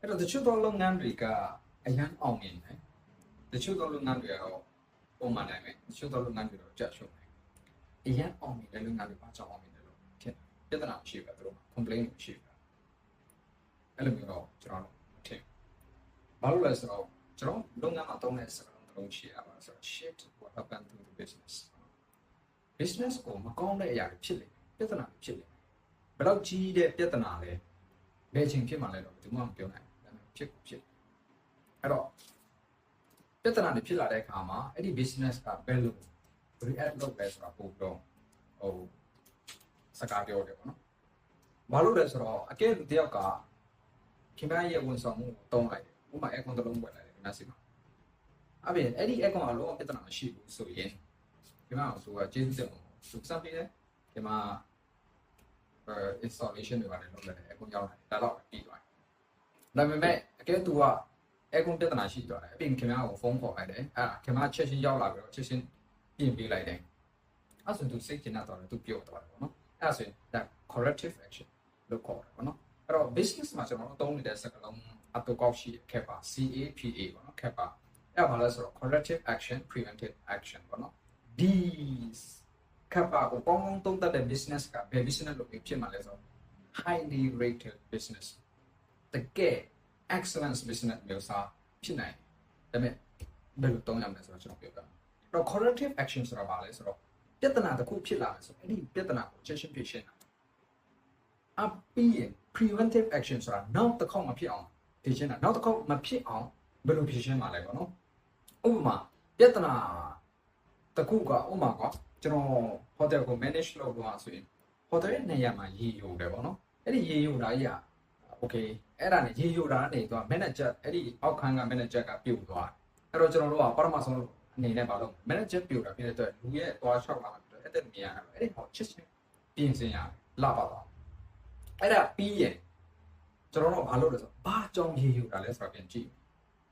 အဲ့တော့တချို့သောလုပ်ငန်းတွေကအရန်အောင်မြင်တယ်တချို့သောလုပ်ငန်းတွေကတော့ပုံမှန်တိုင်းပဲတချို့သောလုပ်ငန်းတွေတော့ကြာရှုံးတယ်အရန်အောင်မြင်တဲ့လုပ်ငန်းတွေဘာကြောင့်အောင်မြင်တယ်လို့ထင်ပြဿနာမရှိဘူးသူတို့ complaint မရှိဘူးအဲ့လိုမျိုးတော့ကျွန်တော်ထင်ဘာလို့လဲဆိုတော့ကျွန်တော်လုပ်ငန်းမှာသုံးတဲ့စကားလုံးရှိရပါဆိုတော့ shit what happened to the business ကိုမကောင်းတဲ့အရာတွေဖြစ်နေပြဿနာတွေဖြစ်နေဘယ်တော့ကြီးတဲ့ပြဿနာလဲဘယ်ချိန်ဖြစ်မှလဲတော့ဒီမှမပြောနိုင်ဘူးဖြစ်အဲ့တော့ပြဿနာတွေဖြစ်လာတဲ့အခါမှာအဲ့ဒီ business ကဘယ်လို react လုပ်လဲဆိုတာပို့တော့စကားပြောတယ်ပေါ့နော်ဘာလို့လဲဆိုတော့အကဲလူတယောက်ကခင်ဗျားရဲ့ဝန်ဆောင်မှုကိုတုံးလိုက်တယ်ဥပမာ aircon တစ်လုံးပွက်လိုက်တယ်ခင်ဗျားစီမှာအဲ့ပြင်အဲ့ဒီ aircon အလုံးပြဿနာမရှိဘူးဆိုရင်ခင်ဗျားဆိုတော့ကျေးဇူးတင်ပါတယ်သူစပေးတယ်ခင်ဗျားinstallation တွေပါတယ်လုပ်လိုက်တယ် aircon ရောက်လာတယ်ဒါတော့ပြီးသွားတယ်ဒါပေမဲ့အကဲသူက aircon ပြဿနာရှိသွားတယ်အပြင်ခင်ဗျားကိုဖုန်းခေါ်လိုက်တယ်အဲ့ခင်ဗျားချက်ချင်းရောက်လာပြီးတော့ချက်ချင်းပြင်ပေးလိုက်တယ်အဲ့ဆိုသူစိတ်ကျဉ်းတော့တယ်သူပြောသွားတယ်ပေါ့နော်အဲ့ဆိုရင် that corrective action လို့ခေါ်တယ်ပေါ့နော်အဲ့တော့ business မှာကျွန်တော်တို့သုံးနေတဲ့စကားလုံးအတူကောက်ရှိခဲ့ပါ CAPA ပေါ့နော်ခဲ့ပါအဲ့ဘာလဲဆိုတော့ corrective action preventive action ပေါ့နော်ဒီခဲ့ပါကိုပေါင်းသုံးသပ်တဲ့ business ကဘယ် business လို့ဖြစ်မှာလဲဆိုတော့ highly rated business တကယ် excellence business မျိုးစားဖြစ်နိုင်တယ်ဒါပေမဲ့ဘယ်လိုသုံးရမလဲဆိုတော့ကျွန်တော်ပြောပြမယ်အဲ့တော့ corrective action ဆိုတာဘာလဲဆိုတော့ပြဿနာတစ်ခုဖြစ်လာမယ်ဆိုအဲ့ဒီပြဿနာကိုချက်ချင်းဖြေရှင်းတာအပြီးရင် preventive action ဆိုတာနောက်တစ်ခေါက်မဖြစ်အောင်ဖြေရှင်းတာနောက်တစ်ခေါက်မဖြစ်အောင်ဘယ်လိုဖြေရှင်းမှာလဲပေါ့နော်ဥပမာပြဿနာတစ်ခုကဥပမာကကျွန်တော် hotel ကို manage လုပ်တော့ဆိုရင် hotel ရဲ့နေရာမှာရေယိုတယ်ပေါ့နော်အဲ့ဒီရေယိုတာကြီးอ่ะ okay အဲ့ဒါနဲ့ရေယိုတာနေတော့ manager အဲ့ဒီအောက်ခန်းက manager ကပြုတ်သွားအဲ့တော့ကျွန်တော်တို့ကပထမဆုံးအနေနဲ့ပါလို့ manager ပြုတ်တာဖြစ်တဲ့အတွက်လူရဲ့သွားလျှောက်လာတယ်အဲ့တဲ့နေရာအဲ့ဒီဟောချစ်ချင်းပြင်ဆင်ရလာပါတော့အဲ့ဒါပြီးရင်ကျွန်တော်တို့ဘာလုပ်လဲဆိုတော့ဘာကြောင့်ရေယူတာလဲဆိုတာပြန်ကြည့်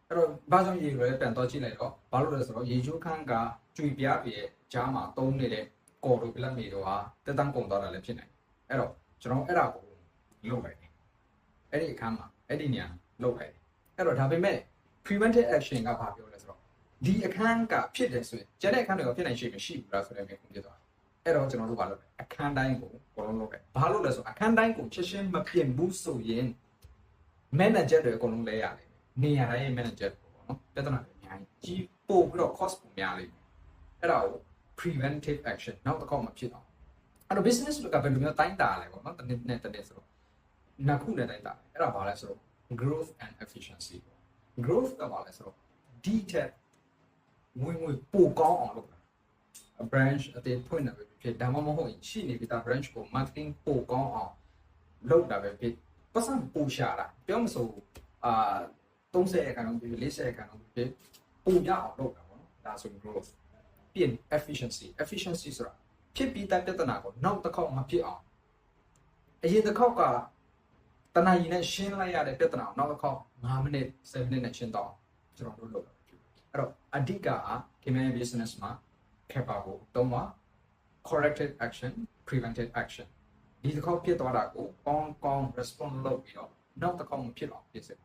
အဲ့တော့ဘာကြောင့်ရေယူလဲပြန်တော့ကြည့်လိုက်တော့ဘာလို့လဲဆိုတော့ရေချိုးခန်းကကျွေပြားပြည့်ကြားမှာတုံးနေတဲ့ကော်တို့ပလက်မီတို့ဟာတက်တန်းကုန်သွားတာလည်းဖြစ်နိုင်အဲ့တော့ကျွန်တော်အဲ့ဒါကိုလုပ်လိုက်တယ်အဲ့ဒီအခန်းမှာအဲ့ဒီနေရာလုပ်လိုက်တယ်အဲ့တော့ဒါပေမဲ့ preventive action ကဘာပြောလဲဆိုတော့ဒီအခန်းကဖြစ်တယ်ဆိုရင်ကျန်တဲ့အခန်းတွေကဖြစ်နိုင်ရှိမရှိဘူးလားဆိုတဲ့မျိုးဖြစ်သွားအဲ့တော့ကျွန်တော်တို့ဘာလုပ်လဲအခန်းတိုင်းကိုဘောလုံးလုပ်တယ်ဘာလို့လဲဆိုအခန်းတိုင်းကိုချက်ချင်းမပြင်ဘူးဆိုရင် manager တွေအကုန်လုံးလဲရတယ်နေရာတိုင်းရဲ့ manager ပေါ့နော်ပြဿနာတွေအများကြီးပို့ပြီးတော့ cost ပုံများလိမ့်မယ်အဲ့ဒါကို preventive action နောက်တစ်ခေါက်မဖြစ်အောင်အဲ့တော့ business ကဘယ်လိုမျိုးတိုင်းတာလဲပေါ့နော်တနေ့နဲ့တနေ့ဆိုတော့နှစ်ခုနဲ့တိုင်းတာအဲ့ဒါဘာလဲဆိုတော့ growth and efficiency growth ကဘာလဲဆိုတော့ detail ဝင်ပိုကောင်းအောင်လုပ်တာ branch အသေးဖွင့်တာပဲဖြစ်ဒါမှမဟုတ်ရှိနေပြီသား branch ကို marketing ပိုကောင်းအောင်လုပ်တာပဲဖြစ်ပတ်စံပူရှာတာပြောမဆို30အခန်းလုံးဖြစ်40အခန်းလုံးဖြစ်ပူရအောင်လုပ်တာပေါ့နော်ဒါဆို growth ပြင် efficiency ဆိုတာဖြစ်ပြီးတဲ့ပြဿနာကိုနောက်တစ်ခေါက်မဖြစ်အောင်အရင်တစ်ခေါက်ကတနအီနဲ့ရှင်းလိုက်ရတဲ့ပြဿနာကိုနောက်တစ်ခေါက်5မိနစ်7မိနစ်နဲ့ရှင်းတော့ကျွန်တော်တို့လုပ်တာဖြစ်အဲ့တော့အဓိကခင်ဗျားရဲ့ business မှာခဲ့ပါဖို့တုံးပါ corrective action preventive action ဒီတစ်ခေါက်ဖြစ်သွားတာကိုကောင်း response လုပ်ပြီးတော့နောက်တစ်ခေါက်မဖြစ်အောင်ပြင်ဆင်